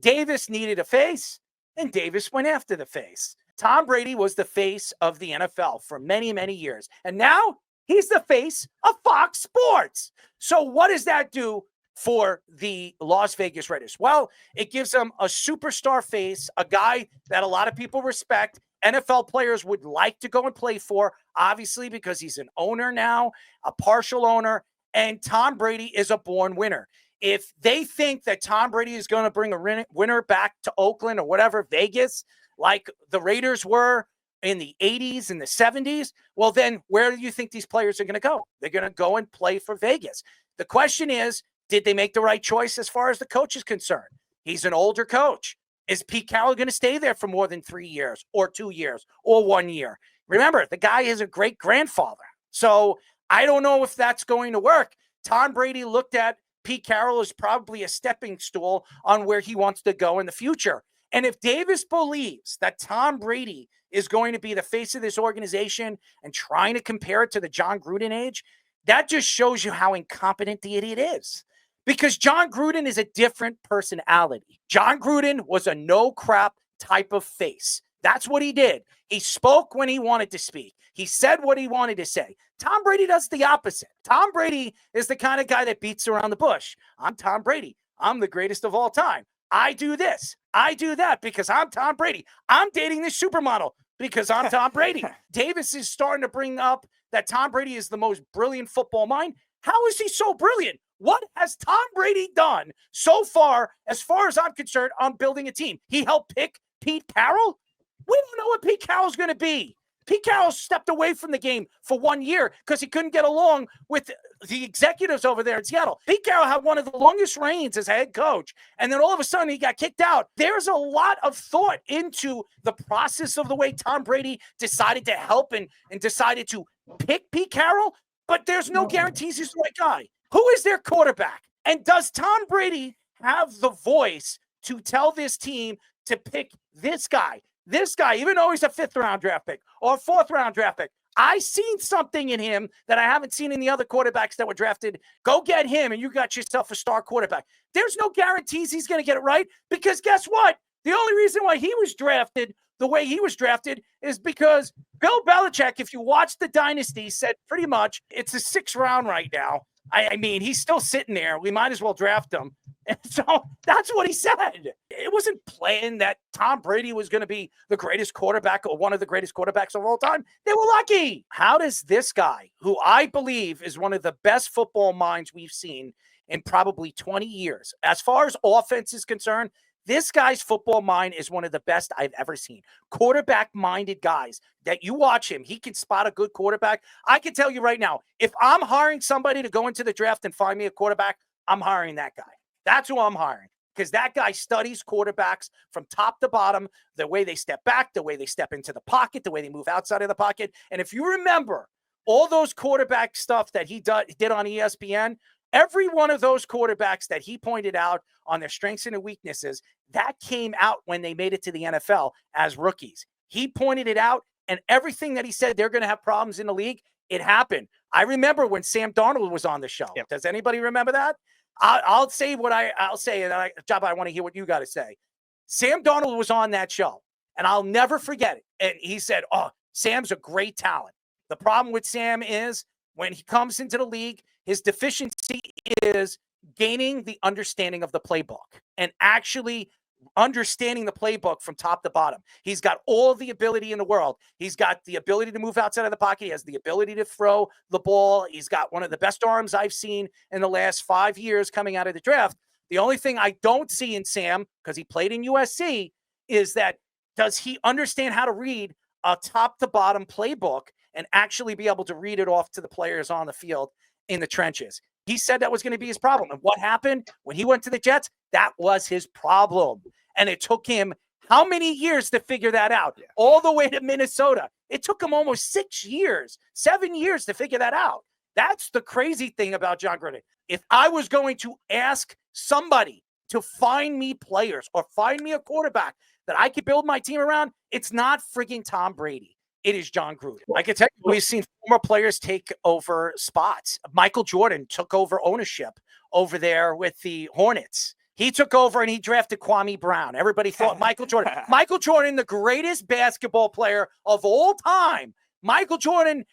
Davis needed a face, and Davis went after the face. Tom Brady was the face of the NFL for many, many years. And now he's the face of Fox Sports. So what does that do for the Las Vegas Raiders? Well, it gives them a superstar face, a guy that a lot of people respect. NFL players would like to go and play for, obviously, because he's an owner now, a partial owner, and Tom Brady is a born winner. If they think that Tom Brady is going to bring a winner back to Oakland or whatever, Vegas, like the Raiders were in the 80s and the 70s, well, then where do you think these players are going to go? They're going to go and play for Vegas. The question is, did they make the right choice as far as the coach is concerned? He's an older coach. Is Pete Carroll going to stay there for more than 3 years or 2 years or 1 year? Remember, the guy is a great-grandfather. So I don't know if that's going to work. Tom Brady looked at Pete Carroll as probably a stepping stool on where he wants to go in the future. And if Davis believes that Tom Brady is going to be the face of this organization and trying to compare it to the Jon Gruden age, that just shows you how incompetent the idiot is. Because Jon Gruden is a different personality. Jon Gruden was a no-crap type of face. That's what he did. He spoke when he wanted to speak. He said what he wanted to say. Tom Brady does the opposite. Tom Brady is the kind of guy that beats around the bush. I'm Tom Brady. I'm the greatest of all time. I do this. I do that because I'm Tom Brady. I'm dating this supermodel because I'm Tom Brady. Davis is starting to bring up that Tom Brady is the most brilliant football mind. How is he so brilliant? What has Tom Brady done so far as I'm concerned, on building a team? He helped pick Pete Carroll? We don't know what Pete Carroll's going to be. Pete Carroll stepped away from the game for 1 year because he couldn't get along with the executives over there in Seattle. Pete Carroll had one of the longest reigns as a head coach, and then all of a sudden he got kicked out. There's a lot of thought into the process of the way Tom Brady decided to help and decided to pick Pete Carroll, but there's no guarantees he's the right guy. Who is their quarterback? And does Tom Brady have the voice to tell this team to pick this guy? This guy, even though he's a 5th-round draft pick or a 4th-round draft pick, I seen something in him that I haven't seen in the other quarterbacks that were drafted. Go get him, and you got yourself a star quarterback. There's no guarantees he's going to get it right because guess what? The only reason why he was drafted the way he was drafted is because Bill Belichick, if you watch the dynasty, said pretty much it's a 6th round right now. I mean, he's still sitting there. We might as well draft him. And so that's what he said. It wasn't planned that Tom Brady was going to be the greatest quarterback or one of the greatest quarterbacks of all time. They were lucky. How does this guy, who I believe is one of the best football minds we've seen in probably 20 years, as far as offense is concerned, this guy's football mind is one of the best I've ever seen. Quarterback-minded guys that you watch him, he can spot a good quarterback. I can tell you right now, if I'm hiring somebody to go into the draft and find me a quarterback, I'm hiring that guy. That's who I'm hiring because that guy studies quarterbacks from top to bottom, the way they step back, the way they step into the pocket, the way they move outside of the pocket. And if you remember all those quarterback stuff that he did on ESPN, every one of those quarterbacks that he pointed out on their strengths and their weaknesses, that came out when they made it to the NFL as rookies. He pointed it out, and everything that he said they're going to have problems in the league, it happened. I remember when Sam Darnold was on the show. Yep. Does anybody remember that? I'll say what I'll say, and Jabba, I want to hear what you got to say. Sam Darnold was on that show, and I'll never forget it. And he said, "Oh, Sam's a great talent. The problem with Sam is when he comes into the league, his deficiency is gaining the understanding of the playbook and actually understanding the playbook from top to bottom. He's got all the ability in the world. He's got the ability to move outside of the pocket. He has the ability to throw the ball. He's got one of the best arms I've seen in the last 5 years coming out of the draft. The only thing I don't see in Sam, because he played in USC, is that does he understand how to read a top to bottom playbook and actually be able to read it off to the players on the field in the trenches? He said that was going to be his problem. And what happened when he went to the Jets? That was his problem. And it took him how many years to figure that out? Yeah. All the way to Minnesota. It took him almost 6 years, 7 years to figure that out. That's the crazy thing about Jon Gruden. If I was going to ask somebody to find me players or find me a quarterback that I could build my team around, it's not frigging Tom Brady. It is Jon Gruden. I can tell you, we've seen former players take over spots. Michael Jordan took over ownership over there with the Hornets. He took over and he drafted Kwame Brown. Everybody thought Michael Jordan. Michael Jordan, the greatest basketball player of all time. Michael Jordan,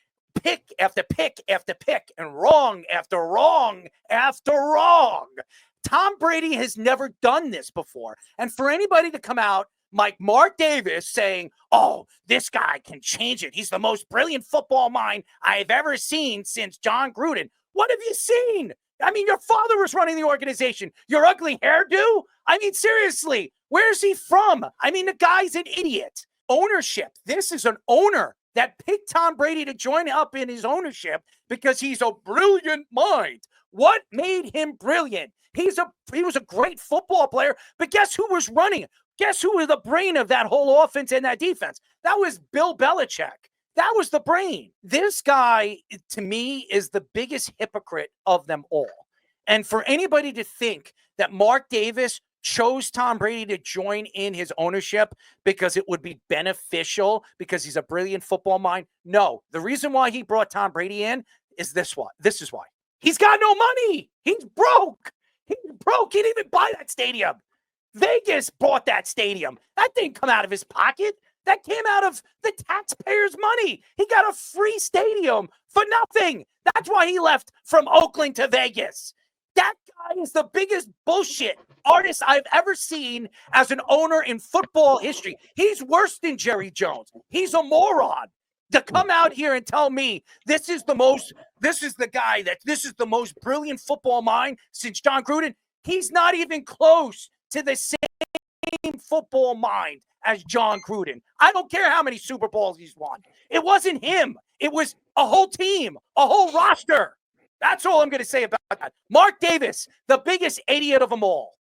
pick after pick after pick, and wrong after wrong after wrong. Tom Brady has never done this before. And for anybody to come out like Mark Davis saying, oh, this guy can change it. He's the most brilliant football mind I've ever seen since Jon Gruden. What have you seen? I mean, your father was running the organization. Your ugly hairdo? I mean, seriously, where's he from? I mean, the guy's an idiot. Ownership. This is an owner that picked Tom Brady to join up in his ownership because he's a brilliant mind. What made him brilliant? He was a great football player, but guess who was running it? Guess who was the brain of that whole offense and that defense? That was Bill Belichick. That was the brain. This guy, to me, is the biggest hypocrite of them all. And for anybody to think that Mark Davis chose Tom Brady to join in his ownership because it would be beneficial because he's a brilliant football mind. No, the reason why he brought Tom Brady in is this one. This is why. He's got no money. He's broke. He's broke. He didn't even buy that stadium. Vegas bought that stadium. That didn't come out of his pocket. That came out of the taxpayers' money. He got a free stadium for nothing. That's why he left from Oakland to Vegas. That guy is the biggest bullshit artist I've ever seen as an owner in football history. He's worse than Jerry Jones. He's a moron. To come out here and tell me this is the most brilliant football mind since Jon Gruden, he's not even close to the same football mind as Jon Gruden. I don't care how many Super Bowls he's won. It wasn't him. It was a whole team, a whole roster. That's all I'm going to say about that. Mark Davis, the biggest idiot of them all.